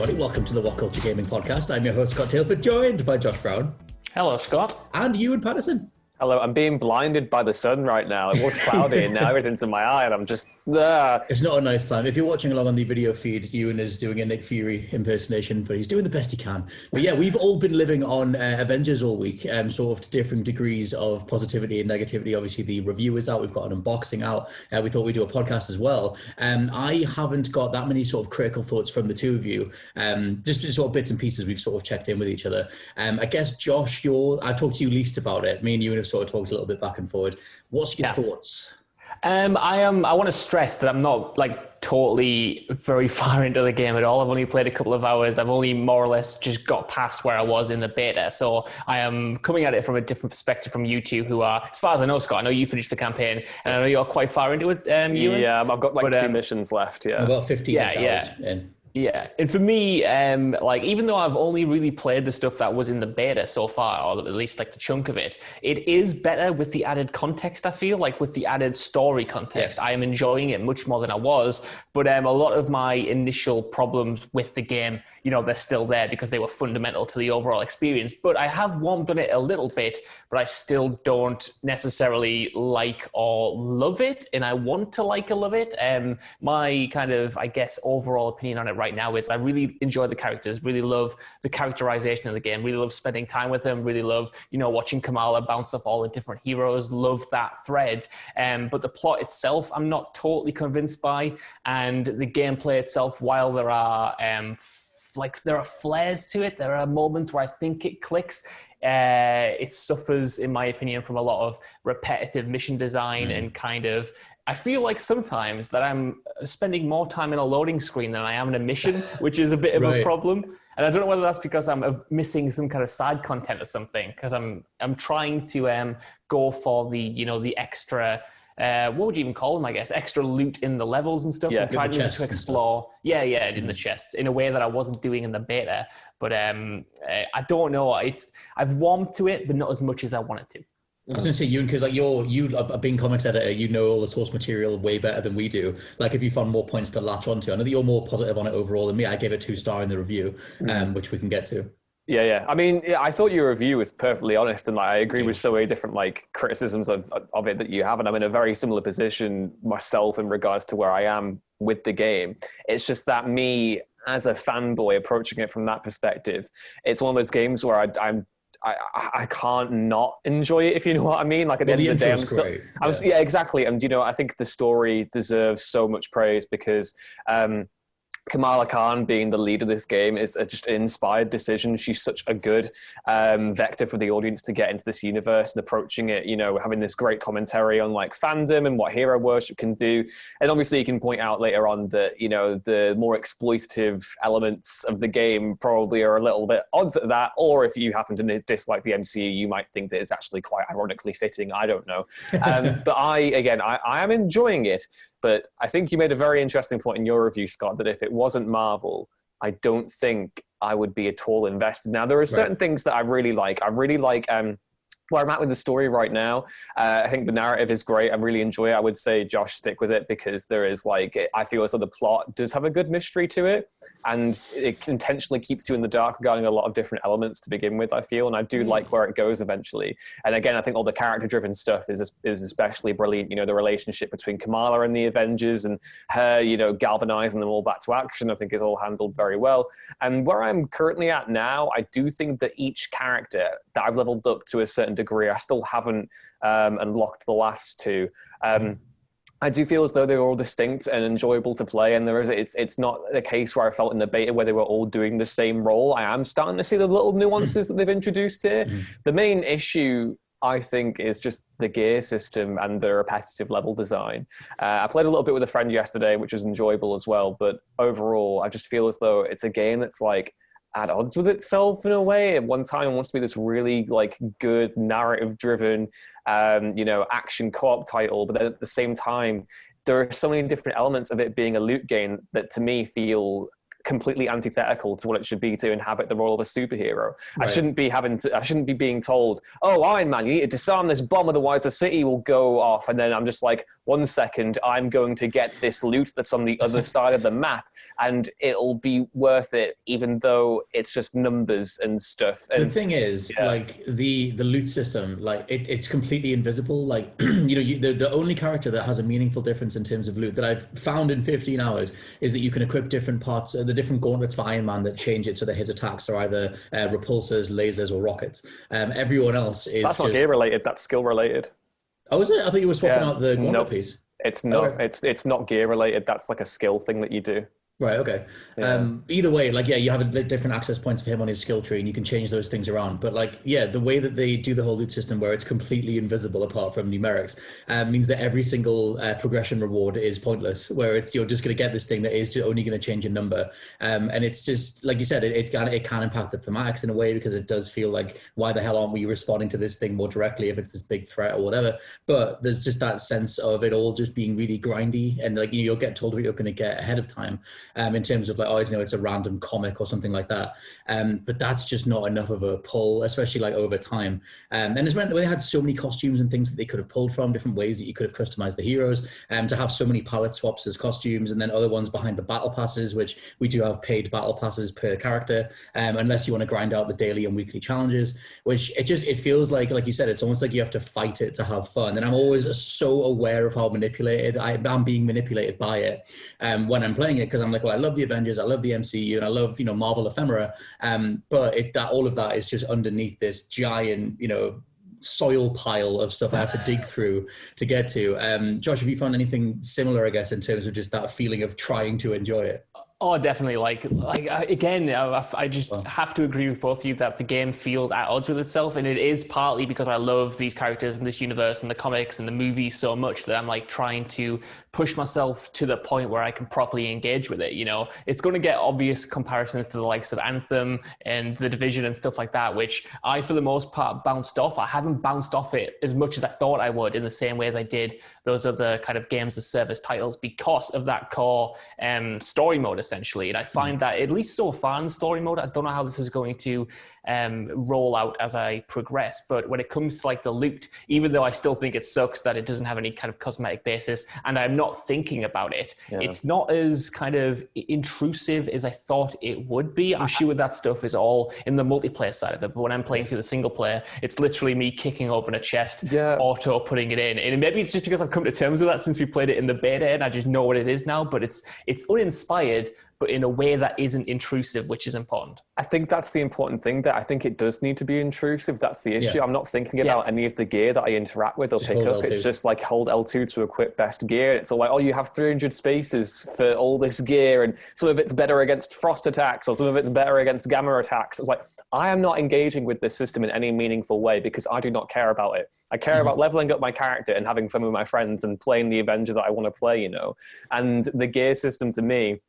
everybody. Welcome to the WhatCulture Gaming Podcast. I'm your host, Scott Tailford, joined by Josh Brown. Hello, Scott. And Ewan Patterson. Hello, I'm being blinded by the sun right now. It was cloudy and now everything's in my eye and I'm just... It's not a nice time. If you're watching along on the video feed, Ewan is doing a Nick Fury impersonation, but he's doing the best he can. But yeah, we've all been living on Avengers all week, sort of to different degrees of positivity and negativity. Obviously, the review is out. We've got an unboxing out. We thought we'd do a podcast as well. I haven't got that many sort of critical thoughts from the two of you. Just sort of bits and pieces we've sort of checked in with each other. I guess, Josh, I've talked to you least about it. Me and Ewan have sort of talked a little bit back and forward. What's your thoughts? I want to stress that I'm not totally very far into the game at all. I've only played a couple of hours. I've only more or less just got past where I was in the beta. So I am coming at it from a different perspective from you two, who are, as far as I know, Scott, I know you finished the campaign and I know you're quite far into it, Ewan. Yeah, I've got 2 missions left. Yeah, I've got 15 hours in. Yeah, and for me, even though I've only really played the stuff that was in the beta so far, or at least the chunk of it, it is better with the added context, I feel, with the added story context. Yes. I am enjoying it much more than I was, but a lot of my initial problems with the game, they're still there because they were fundamental to the overall experience. But I have warmed on it a little bit, but I still don't necessarily like or love it, and I want to like or love it. My kind of, overall opinion on it right now is I really enjoy the characters, really love the characterization of the game, really love spending time with them, really love, watching Kamala bounce off all the different heroes, love that thread. But the plot itself, I'm not totally convinced by, and the gameplay itself, while there are there are flares to it, there are moments where I think it clicks. It suffers, in my opinion, from a lot of repetitive mission design and kind of, I feel like sometimes that I'm spending more time in a loading screen than I am in a mission, which is a bit of a problem. And I don't know whether that's because I'm missing some kind of side content or something, because I'm trying to go for the extra, what would you even call them, I guess, extra loot in the levels and stuff. Yeah, and trying to explore, in the chests in a way that I wasn't doing in the beta. But I don't know. I've warmed to it, but not as much as I wanted to. I was going to say, Ewan, because you are being comics editor, you know all the source material way better than we do. If you found more points to latch onto, I know that you're more positive on it overall than me. I gave it 2-star in the review, which we can get to. Yeah. I mean, I thought your review was perfectly honest, and I agree with so many different criticisms of it that you have, and I'm in a very similar position myself in regards to where I am with the game. It's just that me as a fanboy approaching it from that perspective, it's one of those games where I can't not enjoy it, if you know what I mean. At the end of the day, exactly. And I think the story deserves so much praise because Kamala Khan being the lead of this game is just an inspired decision. She's such a good vector for the audience to get into this universe and approaching it, having this great commentary on fandom and what hero worship can do. And obviously you can point out later on that, the more exploitative elements of the game probably are a little bit odds at that. Or if you happen to dislike the MCU, you might think that it's actually quite ironically fitting. I don't know. But I am enjoying it. But I think you made a very interesting point in your review, Scott, that if it wasn't Marvel, I don't think I would be at all invested. Now, there are certain things that I really like. I really like where I'm at with the story right now. I think the narrative is great. I really enjoy it. I would say, Josh, stick with it because there is I feel as though the plot does have a good mystery to it, and it intentionally keeps you in the dark regarding a lot of different elements to begin with, I feel, and I do like where it goes eventually. And again, I think all the character-driven stuff is especially brilliant. The relationship between Kamala and the Avengers and her, galvanizing them all back to action, I think is all handled very well. And where I'm currently at now, I do think that each character that I've leveled up to a certain degree, I still haven't unlocked the last two. I do feel as though they're all distinct and enjoyable to play, and it's not a case where I felt in the beta where they were all doing the same role. I am starting to see the little nuances that they've introduced here. The main issue, I think, is just the gear system and the repetitive level design. I played a little bit with a friend yesterday, which was enjoyable as well, but overall, I just feel as though it's a game that's at odds with itself in a way. At one time, it wants to be this really good narrative-driven, action co-op title, but then at the same time, there are so many different elements of it being a loot game that to me feel completely antithetical to what it should be to inhabit the role of a superhero. Right. I shouldn't be being told, oh, Iron Man, you need to disarm this bomb, otherwise the city will go off. And then I'm just like, 1 second, I'm going to get this loot that's on the other side of the map, and it'll be worth it, even though it's just numbers and stuff. And the thing is, like the loot system, like it's completely invisible. Like the only character that has a meaningful difference in terms of loot that I've found in 15 hours is that you can equip different parts, the different gauntlets for Iron Man that change it so that his attacks are either repulsors, lasers, or rockets. Everyone else is that's not gear related. That's skill related. Oh, is it? I thought you were swapping out the gauntlet piece. It's not. Okay. It's not gear related. That's like a skill thing that you do. Right, okay. Either way, like, you have different access points for him on his skill tree, and you can change those things around. But, like, the way that they do the whole loot system where it's completely invisible apart from numerics means that every single progression reward is pointless, where you're just going to get this thing that is just only going to change a number. And it's just, like you said, it can impact the thematics in a way, because it does feel like, why the hell aren't we responding to this thing more directly if it's this big threat or whatever? But there's just that sense of it all just being really grindy, and, like, you'll get told what you're going to get ahead of time. In terms of, like, it's a random comic or something like that. But that's just not enough of a pull, especially, like, over time. And it's when they had so many costumes and things that they could have pulled from, different ways that you could have customized the heroes, to have so many palette swaps as costumes, and then other ones behind the battle passes, which we do have paid battle passes per character, unless you want to grind out the daily and weekly challenges, which it feels like you said, it's almost like you have to fight it to have fun. And I'm always so aware of how manipulated I'm being manipulated by it when I'm playing it, because I'm like, well, I love the Avengers, I love the MCU, and I love, Marvel ephemera, but all of that is just underneath this giant, soil pile of stuff I have to dig through to get to. Josh, have you found anything similar, I guess, in terms of just that feeling of trying to enjoy it? Oh, definitely. Again, I just have to agree with both of you that the game feels at odds with itself. And it is partly because I love these characters in this universe and the comics and the movies so much that I'm, like, trying to push myself to the point where I can properly engage with it. It's going to get obvious comparisons to the likes of Anthem and The Division and stuff like that, which I, for the most part, bounced off. I haven't bounced off it as much as I thought I would, in the same way as I did those other kind of games as service titles, because of that core story mode, essentially. And I find that, at least so far in the story mode, I don't know how this is going to roll out as I progress, but when it comes to, like, the loot, even though I still think it sucks that it doesn't have any kind of cosmetic basis, and I'm not thinking about it, it's not as kind of intrusive as I thought it would be. I'm sure that stuff is all in the multiplayer side of it, but when I'm playing through the single player, it's literally me kicking open a chest, auto putting it in. And maybe it's just because I've come to terms with that since we played it in the beta, and I just know what it is now, but it's uninspired, but in a way that isn't intrusive, which is important. I think that's the important thing, that I think it does need to be intrusive. That's the issue. I'm not thinking about any of the gear that I interact with or pick up. L2. It's just like hold L2 to equip best gear. It's all like, oh, you have 300 spaces for all this gear, and some of it's better against frost attacks, or some of it's better against gamma attacks. It's like, I am not engaging with this system in any meaningful way because I do not care about it. I care about leveling up my character and having fun with my friends and playing the Avenger that I want to play, And the gear system, to me,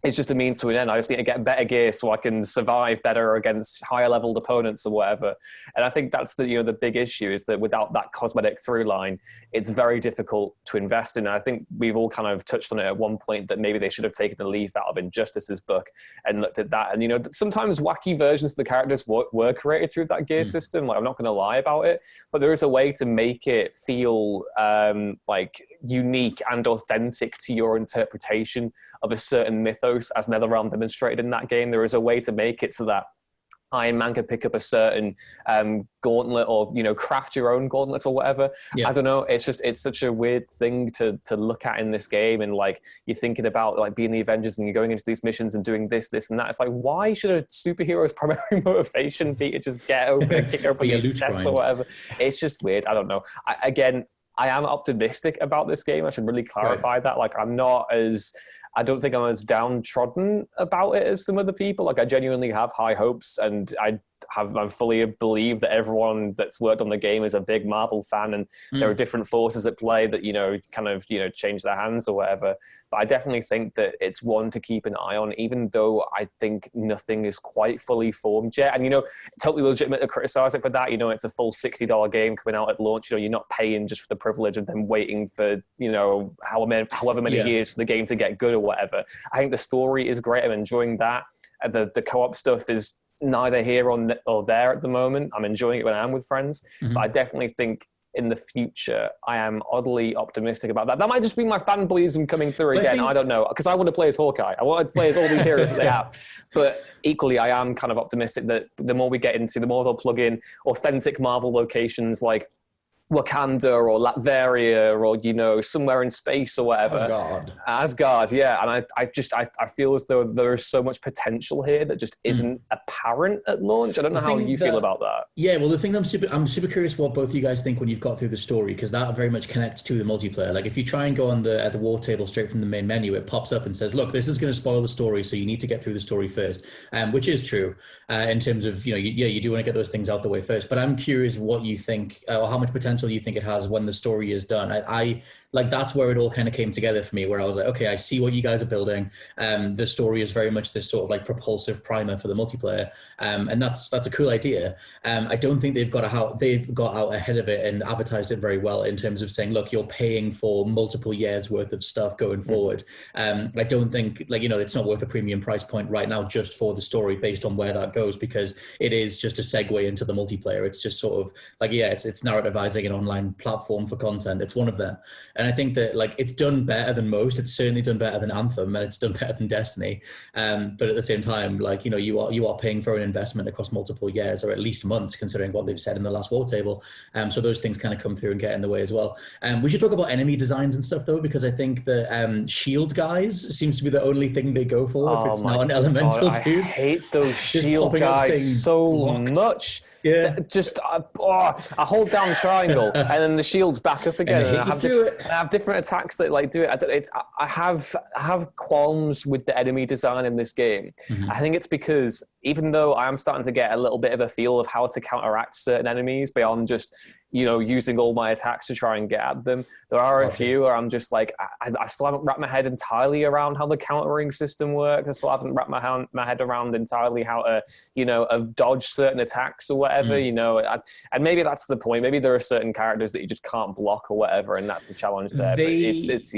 it's just a means to an end. I just need to get better gear so I can survive better against higher leveled opponents or whatever. And I think that's the big issue, is that without that cosmetic through line, it's very difficult to invest in. And I think we've all kind of touched on it at one point, that maybe they should have taken a leaf out of Injustice's book and looked at that. And, sometimes wacky versions of the characters were created through that gear system. Like, I'm not going to lie about it, but there is a way to make it feel like unique and authentic to your interpretation of a certain mythos, as NetherRealm demonstrated in that game. There is a way to make it so that Iron Man can pick up a certain gauntlet, or craft your own gauntlets or whatever. I don't know. It's such a weird thing to look at in this game, and like you're thinking about like being the Avengers and you're going into these missions and doing this and that. It's like, why should a superhero's primary motivation be to just get over and kick over these chests or whatever? It's just weird. I don't know. I am optimistic about this game. I should really clarify that. Like, I don't think I'm as downtrodden about it as some other people. Like, I genuinely have high hopes, and I fully believe that everyone that's worked on the game is a big Marvel fan, and there are different forces at play that, change their hands or whatever. But I definitely think that it's one to keep an eye on, even though I think nothing is quite fully formed yet. And, totally legitimate to criticize it for that. It's a full $60 game coming out at launch. You're not paying just for the privilege of them waiting for, however many years for the game to get good or whatever. I think the story is great. I'm enjoying that. The co-op stuff is neither here or there at the moment. I'm enjoying it when I am with friends, but I definitely think in the future, I am oddly optimistic about that. That might just be my fanboyism coming through again. I don't know, because I want to play as Hawkeye. I want to play as all these heroes that they have. But equally, I am kind of optimistic that the more we get into, the more they'll plug in authentic Marvel locations like Wakanda or Latveria or, somewhere in space or whatever. Asgard, yeah. And I feel as though there is so much potential here that just isn't apparent at launch. I don't know how you feel about that. Yeah, well, the thing I'm super curious what both of you guys think when you've got through the story, because that very much connects to the multiplayer. Like if you try and go on the war table straight from the main menu, it pops up and says, look, this is going to spoil the story, so you need to get through the story first, which is true in terms of, you do want to get those things out the way first. But I'm curious what you think, or how much potential you think it has when the story is done. I like that's where it all kind of came together for me, where I was like, okay, I see what you guys are building. The story is very much this sort of like propulsive primer for the multiplayer, and that's a cool idea. I don't think they've got out ahead of it and advertised it very well in terms of saying, look, you're paying for multiple years worth of stuff going forward. I don't think it's not worth a premium price point right now just for the story based on where that goes, because it is just a segue into the multiplayer. It's just sort of like, it's narrativizing an online platform for content. It's one of them. And I think that it's done better than most. It's certainly done better than Anthem, and it's done better than Destiny. But at the same time, you are paying for an investment across multiple years, or at least months, considering what they've said in the last war table. So those things kind of come through and get in the way as well. We should talk about enemy designs and stuff though, because I think the shield guys seems to be the only thing they go for if it's not an elemental dude. I hate those shield guys so much. Yeah. Just I hold down triangle and then the shield's back up again. And I have different attacks that do it. I have qualms with the enemy design in this game. I think it's because even though I am starting to get a little bit of a feel of how to counteract certain enemies beyond just using all my attacks to try and get at them, there are a few where I'm just like, I still haven't wrapped my head entirely around how the countering system works. I still haven't wrapped my head around entirely how to dodge certain attacks or whatever. And maybe that's the point. Maybe there are certain characters that you just can't block or whatever, and that's the challenge there. But it's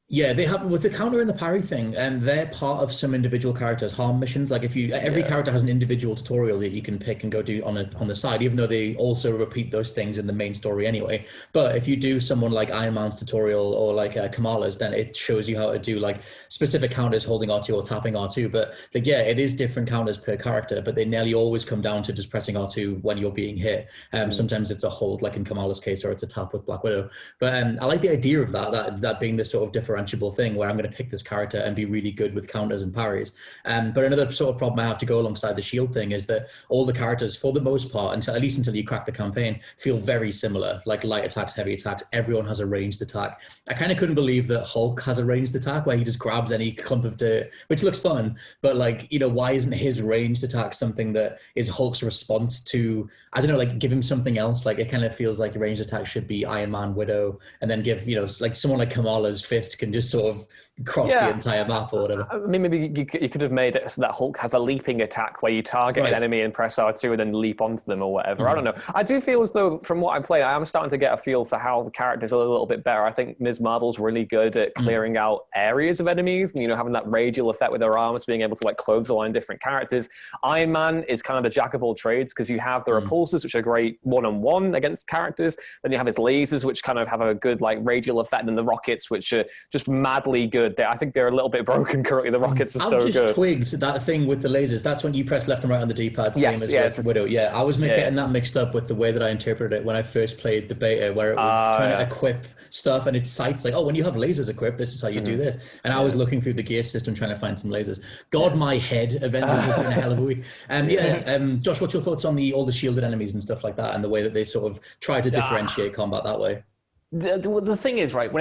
Yeah, they have with the counter and the parry thing, and they're part of some individual characters' harm missions. Like every character has an individual tutorial that you can pick and go do on the side, even though they also repeat those things in the main story anyway. But if you do someone like Iron Man's tutorial or like Kamala's, then it shows you how to do like specific counters holding R2 or tapping R2. But it is different counters per character, but they nearly always come down to just pressing R2 when you're being hit. Sometimes it's a hold, like in Kamala's case, or it's a tap with Black Widow. But I like the idea of that being this sort of differentiable thing where I'm going to pick this character and be really good with counters and parries. But another sort of problem I have to go alongside the shield thing is that all the characters, for the most part, at least until you crack the campaign, feel very similar, like light attacks, heavy attacks. Everyone has a ranged attack. I kind of couldn't believe that Hulk has a ranged attack where he just grabs any clump of dirt, which looks fun, but why isn't his ranged attack something that is Hulk's response to, I don't know, give him something else? It kind of feels like a ranged attack should be Iron Man, Widow, and then give, someone like Kamala's fist can just sort of cross the entire map or whatever. I mean, maybe you could have made it so that Hulk has a leaping attack where you target an enemy and press R2 and then leap onto them or whatever. I don't know. I do feel as though, from what I play, I am starting to get a feel for how the characters are a little bit better. I think Ms. Marvel's really good at clearing out areas of enemies and, having that radial effect with her arms, being able to clothesline different characters. Iron Man is kind of the jack of all trades because you have the repulsors, which are great one-on-one against characters. Then you have his lasers, which kind of have a good radial effect, and the rockets, which are just madly good. I think they're a little bit broken currently. The rockets are so good. I just twigged that thing with the lasers. That's when you press left and right on the D-pad. Same as with Widow. Yeah, I was getting that mixed up with the way that I interpreted it when I first played the beta, where it was trying to equip stuff and its sights when you have lasers equipped, this is how you do this. And I was looking through the gear system trying to find some lasers. God, my head. Avengers has been a hell of a week. Josh, what's your thoughts on all the shielded enemies and stuff like that, and the way that they sort of try to differentiate combat that way? The thing is, right,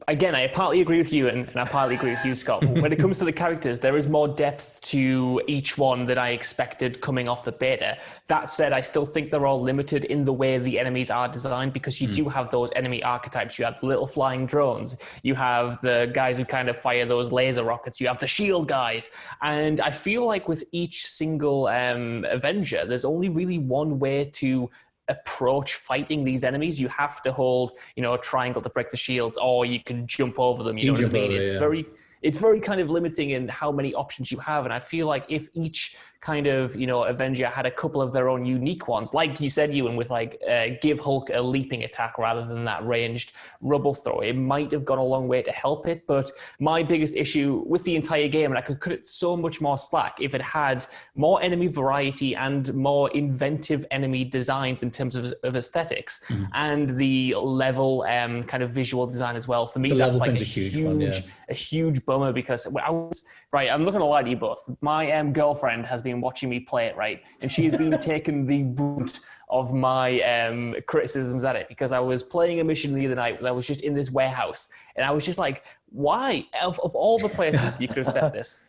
I partly agree with you and I partly agree with you, Scott. When it comes to the characters, there is more depth to each one than I expected coming off the beta. That said, I still think they're all limited in the way the enemies are designed, because you do have those enemy archetypes. You have little flying drones. You have the guys who kind of fire those laser rockets. You have the shield guys. And I feel like with each single Avenger, there's only really one way to approach fighting these enemies. You have to hold, a triangle to break the shields, or you can jump over them. You know what I mean? it's very kind of limiting in how many options you have. And I feel like if each kind of, Avenger had a couple of their own unique ones, like you said, Ewan, with like give Hulk a leaping attack rather than that ranged rubble throw, it might have gone a long way to help it. But my biggest issue with the entire game, and I could cut it so much more slack if it had more enemy variety and more inventive enemy designs in terms of aesthetics, and the level kind of visual design as well. For me, that's like a huge bummer, because I'm not going to lie to you both. My girlfriend has been watching me play it, right? And she has been taking the brunt of my criticisms at it, because I was playing a mission the other night where I was just in this warehouse, and I was just like, why? Of all the places you could have set this,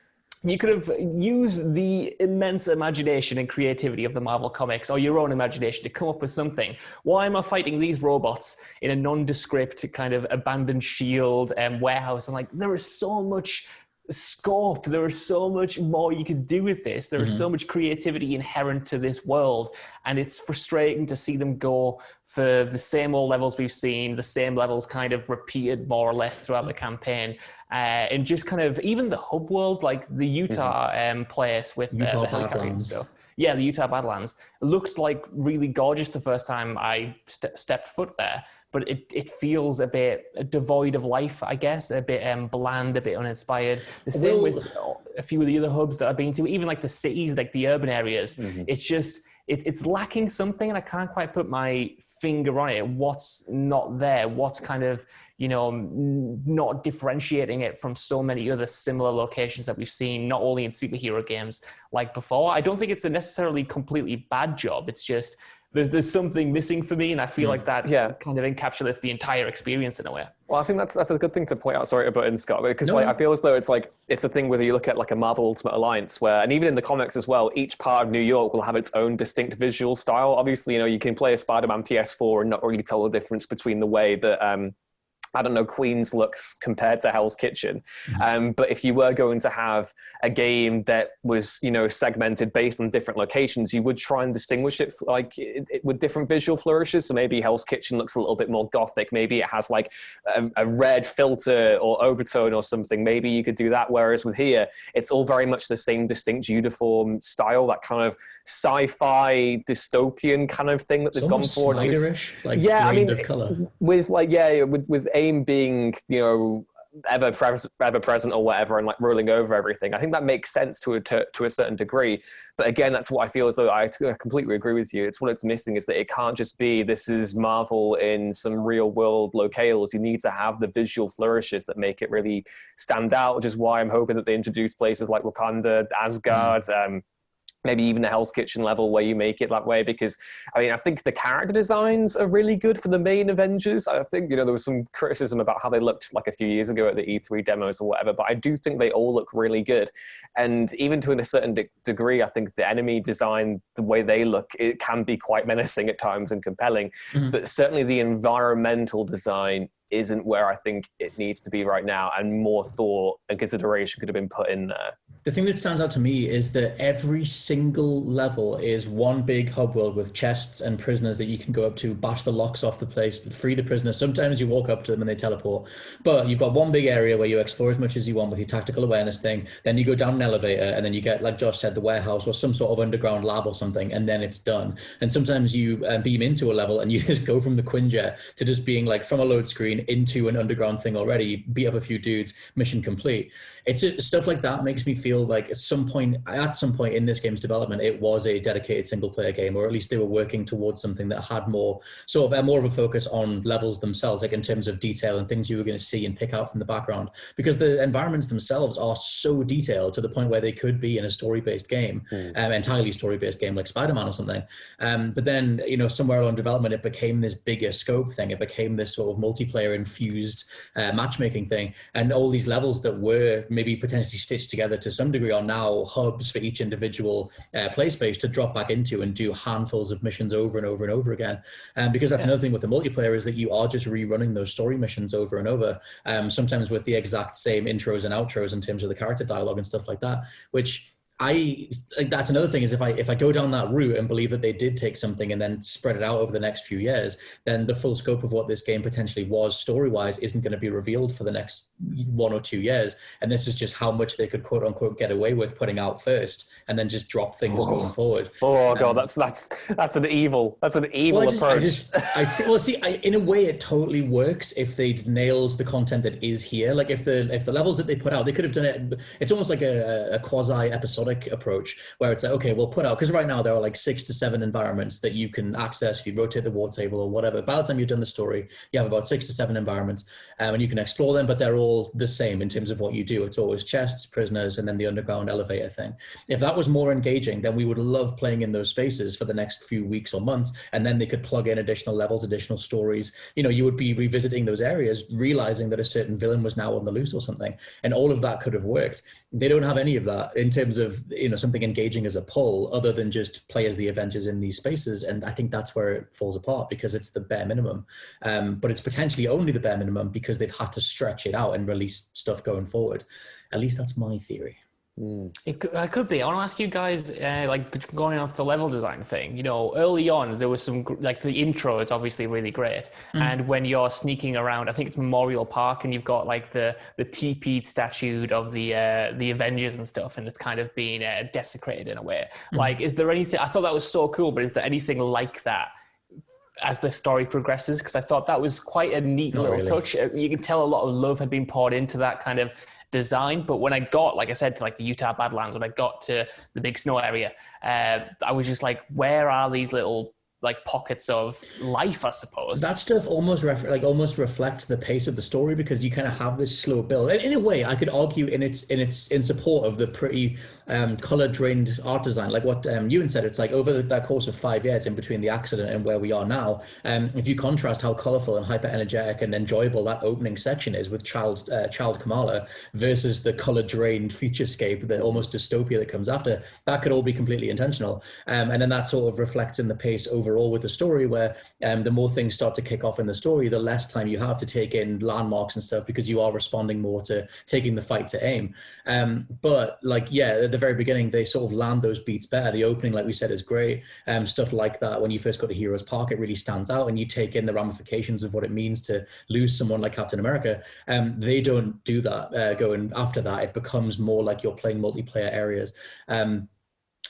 you could have used the immense imagination and creativity of the Marvel Comics, or your own imagination, to come up with something. Why am I fighting these robots in a nondescript kind of abandoned shield warehouse? And like, there is so much scope. There is so much more you could do with this. There is so much creativity inherent to this world, and it's frustrating to see them go for the same old levels we've seen, the same levels kind of repeated more or less throughout the campaign. And just kind of even the hub world, like the Utah place with the helicopter and stuff. Yeah, the Utah Badlands looked like really gorgeous the first time I stepped foot there, but it feels a bit devoid of life, I guess, a bit bland, a bit uninspired. The same with a few of the other hubs that I've been to, even like the cities, like the urban areas. It's just, it's lacking something, and I can't quite put my finger on it. What's not there? What's kind of, not differentiating it from so many other similar locations that we've seen, not only in superhero games like before. I don't think it's a necessarily completely bad job. It's just, there's something missing for me, and I feel like that kind of encapsulates the entire experience in a way. Well, I think that's a good thing to point out. Sorry to butt in, Scott, because I feel as though it's a thing whether you look at like a Marvel Ultimate Alliance, where, and even in the comics as well, each part of New York will have its own distinct visual style. Obviously, you can play a Spider-Man PS4 and not really tell the difference between the way that Queens looks compared to Hell's Kitchen. But if you were going to have a game that was, segmented based on different locations, you would try and distinguish it with different visual flourishes. So maybe Hell's Kitchen looks a little bit more gothic. Maybe it has like a red filter or overtone or something. Maybe you could do that. Whereas with here, it's all very much the same distinct uniform style, that kind of sci-fi dystopian kind of thing that they've gone for. Of color. With AIM being, ever present or whatever, and like rolling over everything, I think that makes sense to a certain degree. But again, that's what I feel as though I completely agree with you. It's what it's missing, is that it can't just be, this is Marvel in some real world locales. You need to have the visual flourishes that make it really stand out, which is why I'm hoping that they introduce places like Wakanda, Asgard, maybe even the Hell's Kitchen level where you make it that way, because I think the character designs are really good for the main Avengers. I think, there was some criticism about how they looked like a few years ago at the E3 demos or whatever, but I do think they all look really good. And even to a certain degree, I think the enemy design, the way they look, it can be quite menacing at times and compelling, but certainly the environmental design isn't where I think it needs to be right now, and more thought and consideration could have been put in there. The thing that stands out to me is that every single level is one big hub world with chests and prisoners that you can go up to, bash the locks off the place, free the prisoners. Sometimes you walk up to them and they teleport. But you've got one big area where you explore as much as you want with your tactical awareness thing. Then you go down an elevator, and then you get, like Josh said, the warehouse or some sort of underground lab or something, and then it's done. And sometimes you beam into a level and you just go from the Quinjet to just being like from a load screen into an underground thing already, beat up a few dudes, mission complete. It's stuff like that makes me feel like at some point in this game's development, it was a dedicated single player game, or at least they were working towards something that had more of a focus on levels themselves, like in terms of detail and things you were going to see and pick out from the background, because the environments themselves are so detailed to the point where they could be in a story-based game, entirely story-based game like Spider-Man or something. But then, somewhere along development, it became this bigger scope thing. It became this sort of multiplayer infused matchmaking thing, and all these levels that were maybe potentially stitched together to some degree are now hubs for each individual play space to drop back into and do handfuls of missions over and over and over again. Because that's another thing with the multiplayer, is that you are just rerunning those story missions over and over, sometimes with the exact same intros and outros in terms of the character dialogue and stuff like that, which That's another thing is if I go down that route and believe that they did take something and then spread it out over the next few years, then the full scope of what this game potentially was story-wise isn't going to be revealed for the next 1 or 2 years. And this is just how much they could quote unquote get away with putting out first and then just drop things going forward. Oh God, that's an evil approach. In a way it totally works if they'd nailed the content that is here. Like if the levels that they put out, they could have done it. It's almost like a quasi episodic approach where it's like, okay, we'll put out, because right now there are like 6 to 7 environments that you can access if you rotate the war table or whatever. By the time you've done the story, you have about 6 to 7 environments, and you can explore them, but they're all the same in terms of what you do. It's always chests, prisoners, and then the underground elevator thing. If that was more engaging, then we would love playing in those spaces for the next few weeks or months, and then they could plug in additional levels, additional stories. You would be revisiting those areas, realizing that a certain villain was now on the loose or something, and all of that could have worked. They don't have any of that in terms of something engaging as a pull, other than just play as the Avengers in these spaces. And I think that's where it falls apart, because it's the bare minimum. But it's potentially only the bare minimum because they've had to stretch it out and release stuff going forward. At least that's my theory. It could be. I want to ask you guys, like going off the level design thing, early on there was some, like the intro is obviously really great. And when you're sneaking around, I think it's Memorial Park, and you've got like the TP'd statue of the Avengers and stuff, and it's kind of being desecrated in a way. Like, is there anything, I thought that was so cool, but is there anything like that as the story progresses? Because I thought that was quite a neat touch. You can tell a lot of love had been poured into that kind of design. But when I got, like I said, to like the Utah Badlands, when I got to the big snow area, I was just like, where are these little like pockets of life, I suppose? That stuff almost reflects the pace of the story, because you kind of have this slow build. And in a way, I could argue in support of the pretty color drained art design, like what Ewan said. It's like over that course of 5 years in between the accident and where we are now, if you contrast how colorful and hyper energetic and enjoyable that opening section is with child Kamala versus the color drained featurescape, the almost dystopia that comes after, that could all be completely intentional. And then that sort of reflects in the pace overall with the story, where the more things start to kick off in the story, the less time you have to take in landmarks and stuff, because you are responding more to taking the fight to aim. But like, at the very beginning, they sort of land those beats better. The opening, like we said, is great. Stuff like that, when you first go to Heroes Park, it really stands out, and you take in the ramifications of what it means to lose someone like Captain America. They don't do that. Going after that, it becomes more like you're playing multiplayer areas.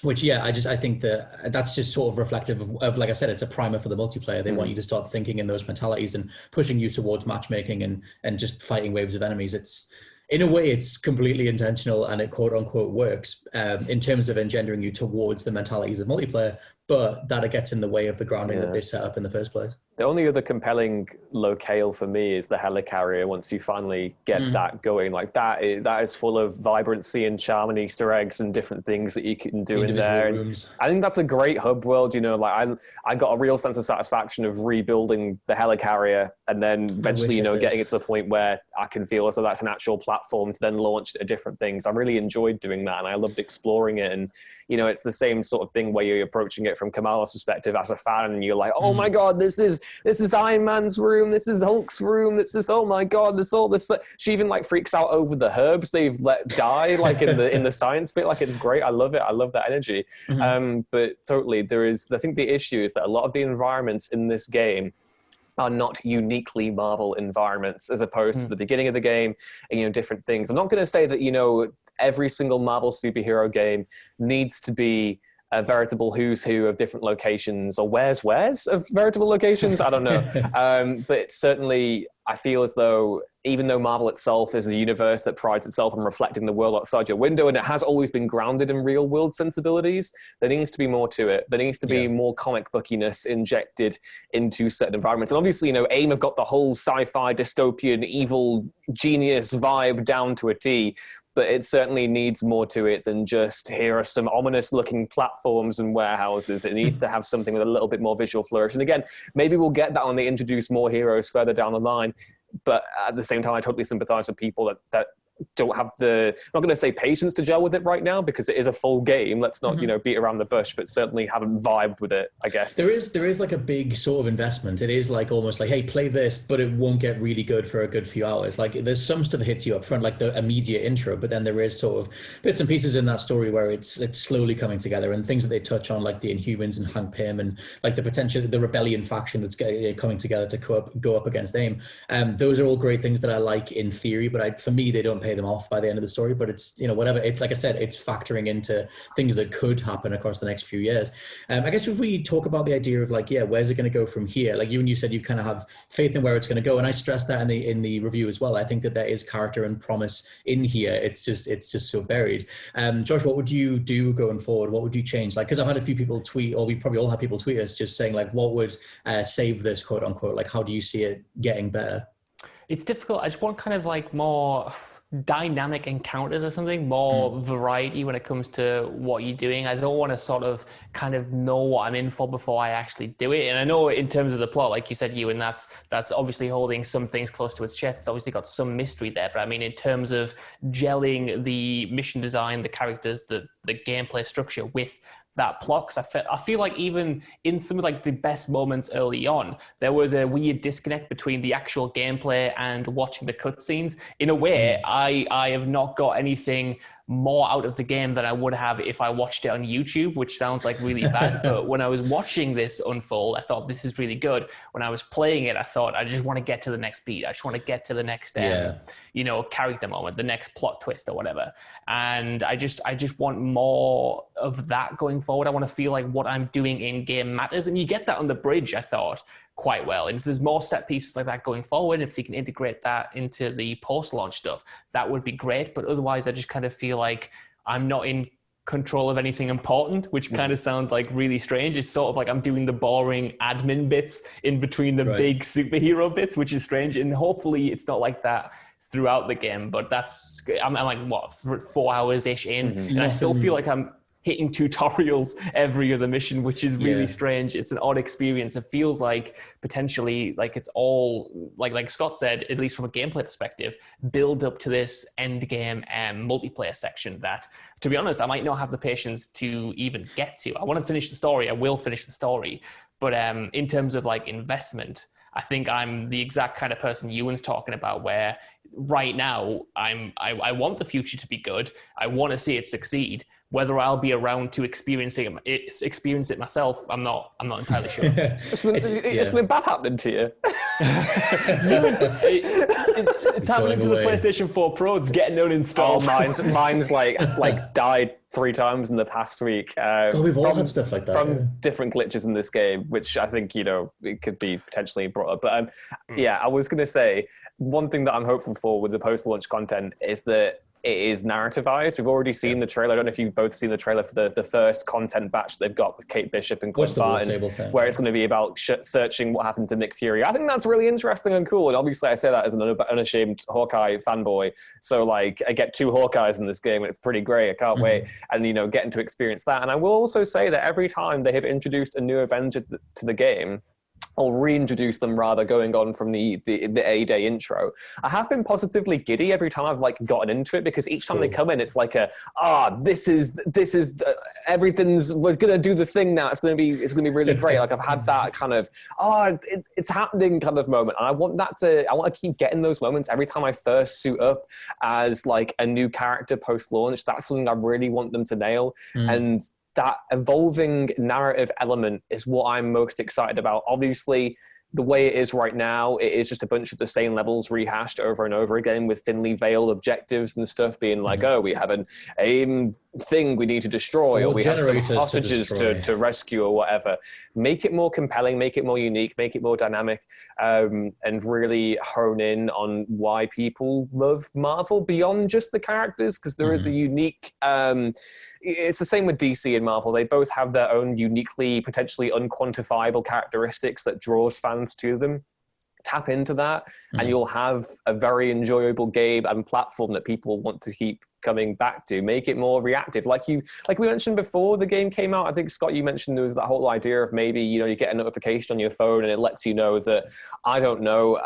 Which, I think that's just sort of reflective of, like I said, it's a primer for the multiplayer. They want you to start thinking in those mentalities and pushing you towards matchmaking and just fighting waves of enemies. It's, in a way, it's completely intentional, and it quote unquote works in terms of engendering you towards the mentalities of multiplayer, but that gets in the way of the grounding that they set up in the first place. The only other compelling locale for me is the helicarrier. Once you finally get that going, like that is full of vibrancy and charm and Easter eggs and different things that you can do in there. And I think that's a great hub world. Like I got a real sense of satisfaction of rebuilding the helicarrier, and then eventually, getting it to the point where I can feel as though that's an actual platform to then launch at different things. I really enjoyed doing that, and I loved exploring it. And it's the same sort of thing where you're approaching it from Kamala's perspective as a fan, and you're like, oh my God, this is Iron Man's room, this is Hulk's room, this is, oh my God, this all this. She even like freaks out over the herbs they've let die, like in the science bit. Like, it's great. I love it. I love that energy. But totally, I think the issue is that a lot of the environments in this game are not uniquely Marvel environments, as opposed to the beginning of the game and different things. I'm not going to say that every single Marvel superhero game needs to be a veritable who's who of different locations, or where's of veritable locations. I don't know. But certainly I feel as though, even though Marvel itself is a universe that prides itself on reflecting the world outside your window, and it has always been grounded in real world sensibilities, there needs to be more to it. There needs to be more comic bookiness injected into certain environments. And obviously, AIM have got the whole sci-fi dystopian evil genius vibe down to a T. But it certainly needs more to it than just, here are some ominous looking platforms and warehouses. It needs to have something with a little bit more visual flourish. And again, maybe we'll get that when they introduce more heroes further down the line. But at the same time, I totally sympathize with people that don't have I'm not going to say patience to gel with it right now, because it is a full game. Let's not, beat around the bush, but certainly haven't vibed with it, I guess. There is like a big sort of investment. It is like almost like, hey, play this, but it won't get really good for a good few hours. Like there's some stuff that hits you up front, like the immediate intro, but then there is sort of bits and pieces in that story where it's slowly coming together, and things that they touch on, like the Inhumans and Hank Pym, and like the potential, the rebellion faction that's coming together to go up against AIM. Those are all great things that I like in theory, but for me, they don't pay them off by the end of the story. But it's, whatever. It's like I said, it's factoring into things that could happen across the next few years. I guess if we talk about the idea of like, where's it going to go from here? Like you said, you kind of have faith in where it's going to go, and I stressed that in the review as well. I think that there is character and promise in here. It's just so buried. Josh, what would you do going forward? What would you change? Like, because I've had a few people tweet, or we probably all had people tweet us just saying like, what would save this, quote unquote? Like, how do you see it getting better? It's difficult. I just want kind of like more dynamic encounters or something, more variety when it comes to what you're doing. I don't want to sort of kind of know what I'm in for before I actually do it. And I know in terms of the plot, like you said, Ewan, that's obviously holding some things close to its chest. It's obviously got some mystery there. But I mean, in terms of gelling the mission design, the characters, the gameplay structure with that plot, because I feel like even in some of like the best moments early on, there was a weird disconnect between the actual gameplay and watching the cutscenes. In a way, I have not got anything more out of the game than I would have if I watched it on YouTube, which sounds like really bad. But when I was watching this unfold, I thought this is really good. When I was playing it, I thought I just want to get to the next beat. I just want to get to the next, character moment, the next plot twist or whatever. And I just want more of that going forward. I want to feel like what I'm doing in game matters. And you get that on the bridge, I thought, quite well. And if there's more set pieces like that going forward, if we can integrate that into the post-launch stuff, that would be great. But otherwise, I just kind of feel like I'm not in control of anything important, which kind of sounds like really strange. It's sort of like I'm doing the boring admin bits in between the big superhero bits, which is strange. And hopefully it's not like that throughout the game, but I'm like, what, 4 hours-ish in, and I still feel like I'm hitting tutorials every other mission, which is really strange. It's an odd experience. It feels like potentially like it's all like Scott said, at least from a gameplay perspective, build up to this end game multiplayer section that, to be honest, I might not have the patience to even get to. I want to finish the story. I will finish the story. But in terms of like investment, I think I'm the exact kind of person Ewan's talking about, where right now I want the future to be good. I want to see it succeed. Whether I'll be around to experience it myself, I'm not entirely sure. Is something bad happening to you? It's happening to the PlayStation 4 Pro. It's getting uninstalled. Oh, mine's like died 3 times in the past week. We've all had stuff like that. From different glitches in this game, which I think, it could be potentially brought up. But I was going to say, one thing that I'm hopeful for with the post-launch content is that it is narrativized. We've already seen the trailer. I don't know if you've both seen the trailer for the first content batch they've got with Kate Bishop and Clint Barton, where it's going to be about searching what happened to Nick Fury. I think that's really interesting and cool. And obviously I say that as an unashamed Hawkeye fanboy. So like I get 2 Hawkeyes in this game and it's pretty great. I can't wait. And, getting to experience that. And I will also say that every time they have introduced a new Avenger to the game, or reintroduce them rather, going on from the A-Day intro, I have been positively giddy every time I've gotten into it, because each time they come in, it's like this is we're gonna do the thing now. It's gonna be really great. Like I've had that kind of it's happening kind of moment, and I want to keep getting those moments every time I first suit up as like a new character post-launch. That's something I really want them to nail, and that evolving narrative element is what I'm most excited about. Obviously, the way it is right now, it is just a bunch of the same levels rehashed over and over again with thinly veiled objectives and stuff, being like, we have an aim thing we need to destroy, or we have some hostages to rescue or whatever. Make it more compelling, make it more unique, make it more dynamic, and really hone in on why people love Marvel beyond just the characters, because there is a unique... it's the same with DC and Marvel. They both have their own uniquely, potentially unquantifiable characteristics that draws fans to them. Tap into that, and you'll have a very enjoyable game and platform that people want to keep coming back to. Make it more reactive. Like we mentioned before the game came out, I think, Scott, you mentioned there was that whole idea of maybe, you get a notification on your phone and it lets you know that, I don't know,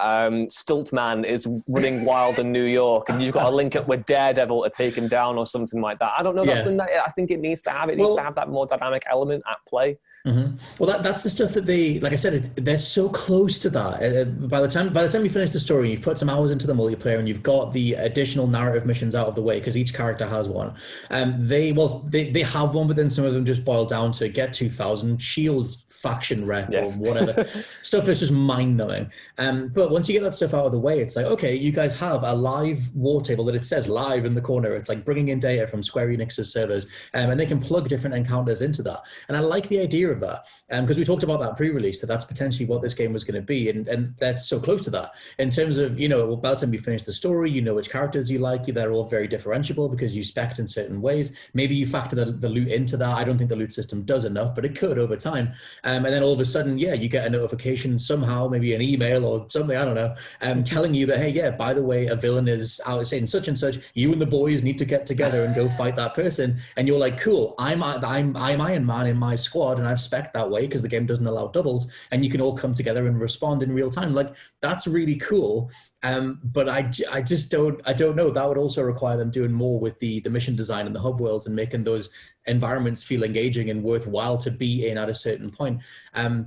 Stiltman is running wild in New York and you've got to link up with Daredevil to take him down or something like that. I don't know. That's something that I think it needs to have. It needs to have that more dynamic element at play. Mm-hmm. Well, that's the stuff that they, like I said, they're so close to that. By the time you finish the story, you've put some hours into the multiplayer and you've got the additional narrative missions out of the way, because each character has one. They have one, but then some of them just boil down to get 2,000 shield faction rep or whatever. Stuff that's just mind-numbing. But once you get that stuff out of the way, it's like, okay, you guys have a live war table that it says live in the corner. It's like bringing in data from Square Enix's servers, and they can plug different encounters into that. And I like the idea of that, because we talked about that pre-release, that's potentially what this game was going to be, and that's so close to that in terms of, by the time you finish the story, which characters you like. They're all very differentiable because you spec in certain ways. Maybe you factor the loot into that. I don't think the loot system does enough, but it could over time. And then all of a sudden, you get a notification somehow, maybe an email or something, I don't know, telling you that, hey, by the way, a villain is out saying such and such. You and the boys need to get together and go fight that person. And you're like, cool, I'm Iron Man in my squad, and I've spec'd that way because the game doesn't allow doubles, and you can all come together and respond in real time. Like, that's really cool. But I don't know. That would also require them doing more with the mission design and the hub worlds and making those environments feel engaging and worthwhile to be in at a certain point.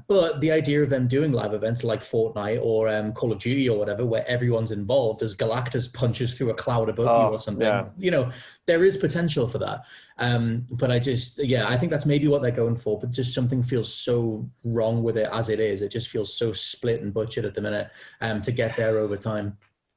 But the idea of them doing live events like Fortnite or Call of Duty or whatever, where everyone's involved as Galactus punches through a cloud above you or something, there is potential for that. But I think that's maybe what they're going for, but just something feels so wrong with it as it is. It just feels so split and butchered at the minute to get there over time.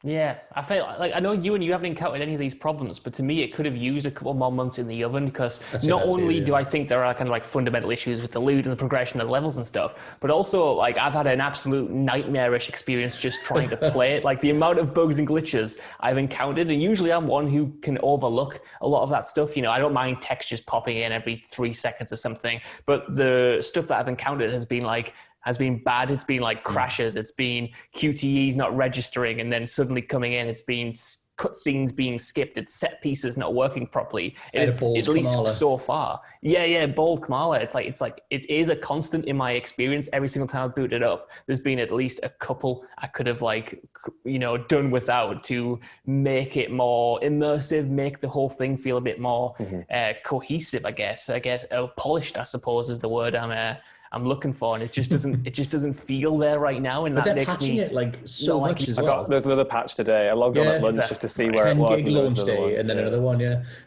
Yeah, I feel like, I know you haven't encountered any of these problems, but to me it could have used a couple more months in the oven, because not only do I think there are kind of like fundamental issues with the loot and the progression of the levels and stuff, but also like I've had an absolute nightmarish experience just trying to play it. Like the amount of bugs and glitches I've encountered, and usually I'm one who can overlook a lot of that stuff. I don't mind textures popping in every 3 seconds or something, but the stuff that I've encountered has been bad. It's been like crashes. It's been QTEs not registering and then suddenly coming in. It's been cutscenes being skipped. It's set pieces not working properly. It's at least Kamala. So far. Yeah, bold Kamala. It's like it is a constant in my experience. Every single time I've booted up, there's been at least a couple I could have done without to make it more immersive, make the whole thing feel a bit more cohesive. I guess polished, I suppose, is the word I'm looking for, and it just doesn't feel there right now, and but that they're makes patching me it like so much as well. There's another patch today. I logged on at lunch just to see where it was. 10 gig launch day, and then another one,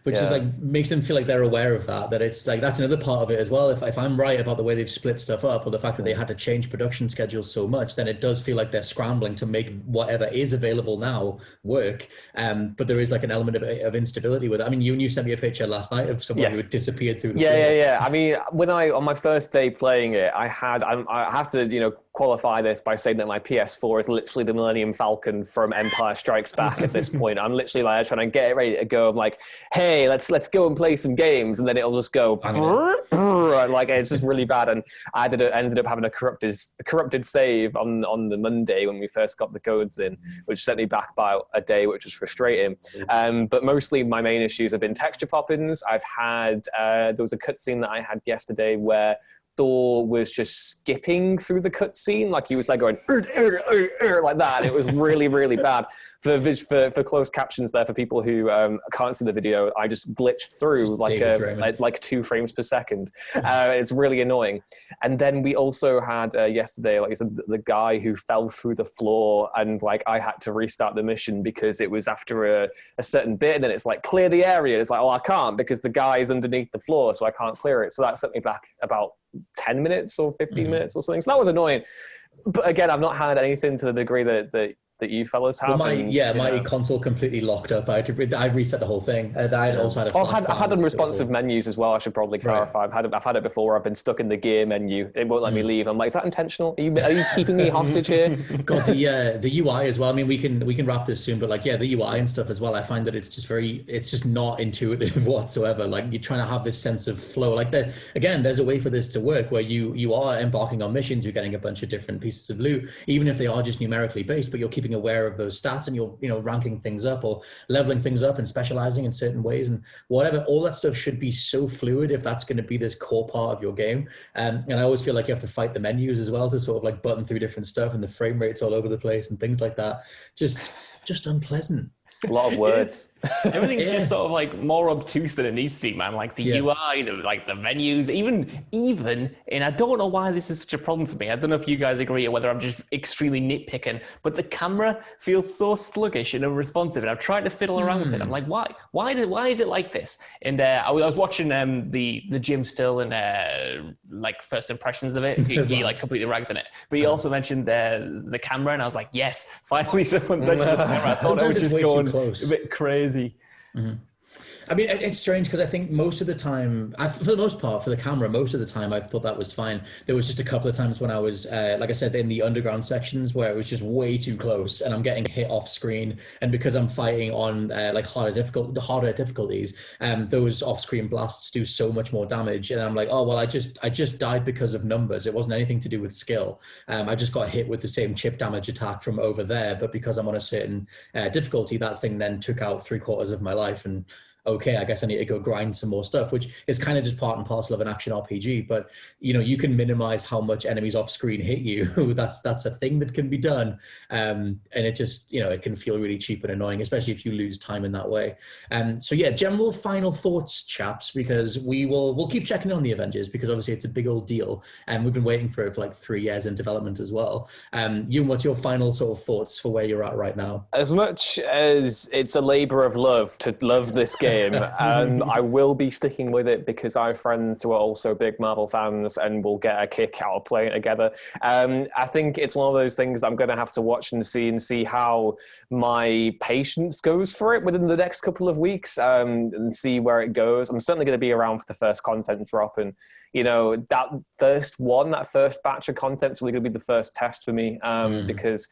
which is like makes them feel like they're aware of that it's like that's another part of it as well. If I'm right about the way they've split stuff up, or the fact that they had to change production schedules so much, then it does feel like they're scrambling to make whatever is available now work. But there is like an element of instability with it. I mean, you sent me a picture last night of someone who had disappeared through the floor. Yeah. I mean, on my first day playing it, I have to, qualify this by saying that my PS4 is literally the Millennium Falcon from Empire Strikes Back at this point. I'm literally like trying to get it ready to go. I'm like, hey, let's go and play some games, and then it'll just go like it's just really bad. And I ended up having a corrupted save on the Monday when we first got the codes in, which sent me back by a day, which was frustrating. But mostly my main issues have been texture pop-ins. I've had there was a cutscene that I had yesterday where Thor was just skipping through the cutscene, like he was like going like that. It was really, really bad. For closed captions there, for people who can't see the video, I just glitched through like 2 frames per second. It's really annoying. And then we also had yesterday, like I said, the guy who fell through the floor, and like I had to restart the mission because it was after a certain bit, and then it's like clear the area. It's like, I can't because the guy is underneath the floor, so I can't clear it. So that sent me back about 10 minutes or 15 minutes or something. So that was annoying. But again, I've not had anything to the degree that you fellas have. Well, my console completely locked up. I've reset the whole thing. I also had I've had unresponsive menus as well. I should probably clarify. Right. I've had it before. I've been stuck in the gear menu. It won't let me leave. I'm like, is that intentional? Are you keeping me hostage here? Got the UI as well. I mean, we can wrap this soon, but like, the UI and stuff as well. I find that it's just not intuitive whatsoever. Like, you're trying to have this sense of flow. Like there's a way for this to work where you are embarking on missions. You're getting a bunch of different pieces of loot, even if they are just numerically based, but you're keeping keeping aware of those stats, and you're, ranking things up or leveling things up and specializing in certain ways and whatever. All that stuff should be so fluid if that's going to be this core part of your game. And I always feel like you have to fight the menus as well to sort of like button through different stuff, and the frame rates all over the place and things like that. Just unpleasant. A lot of words. Everything's just sort of like more obtuse than it needs to be, man. Like the UI, the menus, even, and I don't know why this is such a problem for me. I don't know if you guys agree or whether I'm just extremely nitpicking, but the camera feels so sluggish and unresponsive, and I've tried to fiddle around with it. I'm like, why? Why is it like this? And I was watching the Jim Still and like first impressions of it. He like completely ragged on it, but he also mentioned the camera, and I was like, yes, finally someone's mentioned the camera. I thought I was just going close. A bit crazy. Mm-hmm. I mean, it's strange because I think most of the time, for the most part, for the camera, most of the time I thought that was fine. There was just a couple of times when I was, like I said, in the underground sections where it was just way too close and I'm getting hit off screen. And because I'm fighting on like harder difficulties, those off-screen blasts do so much more damage. And I'm like, oh, well, I just died because of numbers. It wasn't anything to do with skill. I just got hit with the same chip damage attack from over there. But because I'm on a certain difficulty, that thing then took out 3/4 of my life. And okay, I guess I need to go grind some more stuff, which is kind of just part and parcel of an action RPG. But, you can minimize how much enemies off screen hit you. That's a thing that can be done. And it just, it can feel really cheap and annoying, especially if you lose time in that way. So yeah, general final thoughts, chaps, because we'll keep checking on the Avengers because obviously it's a big old deal. And we've been waiting for it for like 3 years in development as well. Ewan, what's your final sort of thoughts for where you're at right now? As much as it's a labor of love to love this game, I will be sticking with it because I have friends who are also big Marvel fans and will get a kick out of playing together. I think it's one of those things that I'm going to have to watch and see how my patience goes for it within the next couple of weeks, and see where it goes. I'm certainly going to be around for the first content drop, and that first batch of content is really going to be the first test for me, because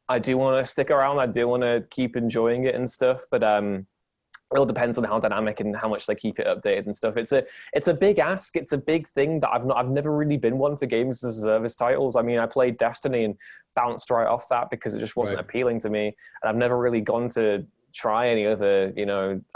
I do want to stick around. I do want to keep enjoying it and stuff, but it all depends on how dynamic and how much they keep it updated and stuff. It's a big ask. It's a big thing that I've never really been one for games as a service titles. I mean, I played Destiny and bounced right off that because it just wasn't appealing to me, and I've never really gone to try any other,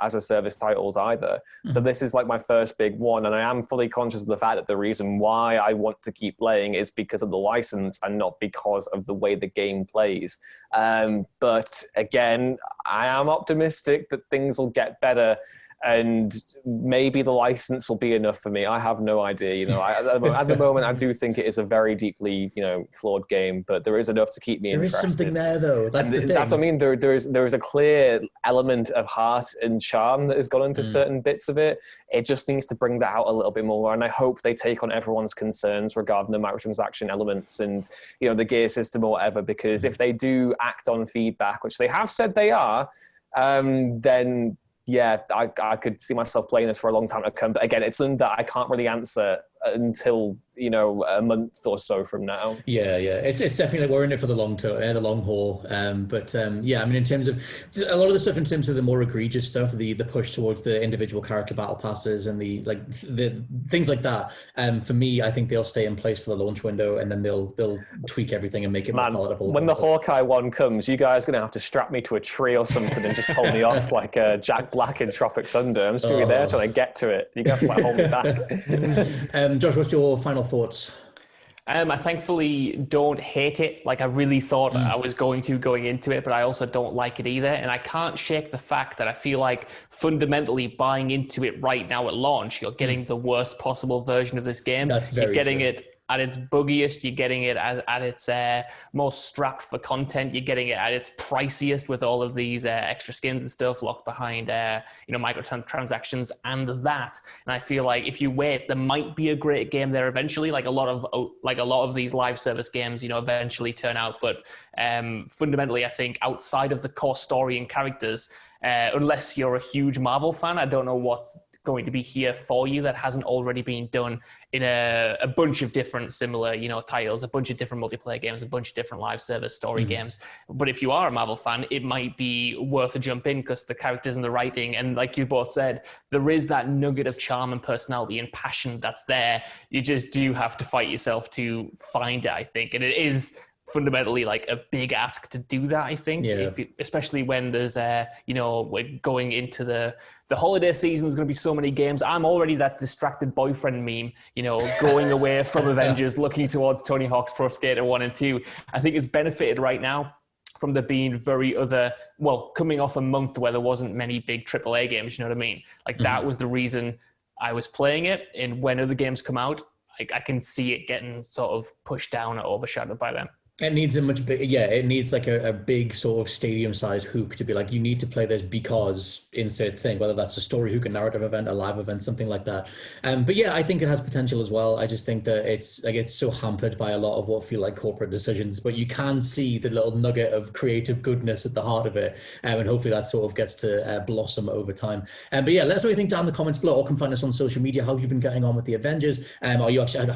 as a service titles either. So this is like my first big one, and I am fully conscious of the fact that the reason why I want to keep playing is because of the license and not because of the way the game plays. But again, I am optimistic that things will get better, and maybe the license will be enough for me. I have no idea. At the moment, I do think it is a very deeply, flawed game, but there is enough to keep me interested. There is something there, though. That's the thing. That's what I mean. There is a clear element of heart and charm that has gone into certain bits of it. It just needs to bring that out a little bit more, and I hope they take on everyone's concerns regarding the microtransaction elements and, the gear system or whatever, because if they do act on feedback, which they have said they are, then yeah, I could see myself playing this for a long time to come. But again, it's something that I can't really answer until a month or so from now. Yeah, it's definitely like we're in it for the long term, the long haul. But I mean, in terms of a lot of the stuff, in terms of the more egregious stuff, the push towards the individual character battle passes and the things like that. For me, I think they'll stay in place for the launch window, and then they'll tweak everything and make it more palatable. When the Hawkeye one comes, you guys are gonna have to strap me to a tree or something and just hold me off like Jack Black in Tropic Thunder. I'm just gonna be there trying to get to it. You guys have to hold me back. Josh, what's your final thoughts? I thankfully don't hate it. Like I really thought I was going into it, but I also don't like it either. And I can't shake the fact that I feel like fundamentally buying into it right now at launch, you're getting the worst possible version of this game. That's very You're getting true. it at its buggiest, you're getting it at its most strapped for content, you're getting it at its priciest with all of these extra skins and stuff locked behind microtransactions and that. And I feel like if you wait, there might be a great game there eventually, like a lot of these live service games, eventually turn out. But fundamentally, I think outside of the core story and characters, unless you're a huge Marvel fan, I don't know what's going to be here for you that hasn't already been done in a bunch of different similar, titles, a bunch of different multiplayer games, a bunch of different live service story games. But if you are a Marvel fan, it might be worth a jump in because the characters and the writing, and like you both said, there is that nugget of charm and personality and passion that's there. You just do have to fight yourself to find it, I think. And it is fundamentally like a big ask to do that, I think. Yeah. Especially when there's we're going into the holiday season, there's going to be so many games. I'm already that distracted boyfriend meme, going away from Avengers, looking towards Tony Hawk's Pro Skater 1 and 2. I think it's benefited right now from there being coming off a month where there wasn't many big AAA games, you know what I mean? Like that was the reason I was playing it. And when other games come out, I can see it getting sort of pushed down or overshadowed by them. It needs it needs like a big sort of stadium-sized hook to be like, you need to play this because insert thing, whether that's a story hook, a narrative event, a live event, something like that. But yeah, I think it has potential as well. I just think that it's so hampered by a lot of what feel like corporate decisions, but you can see the little nugget of creative goodness at the heart of it. And hopefully that sort of gets to blossom over time. But yeah, let us know what you think down in the comments below, or come find us on social media. How have you been getting on with the Avengers? Have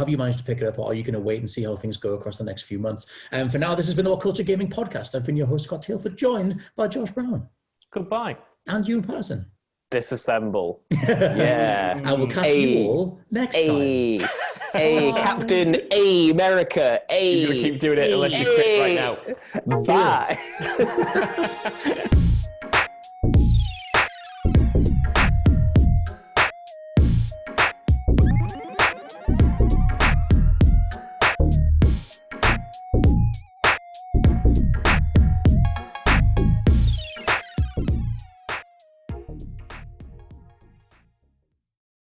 you managed to pick it up, or are you going to wait and see how things go across the next few months? For now, this has been the WhatCulture Gaming Podcast. I've been your host, Scott Tailford, joined by Josh Brown. Goodbye. And Ewan Patterson. Disassemble. Yeah. I will catch you all next time. Captain America. You're going to keep doing it unless you quit right now. Bye.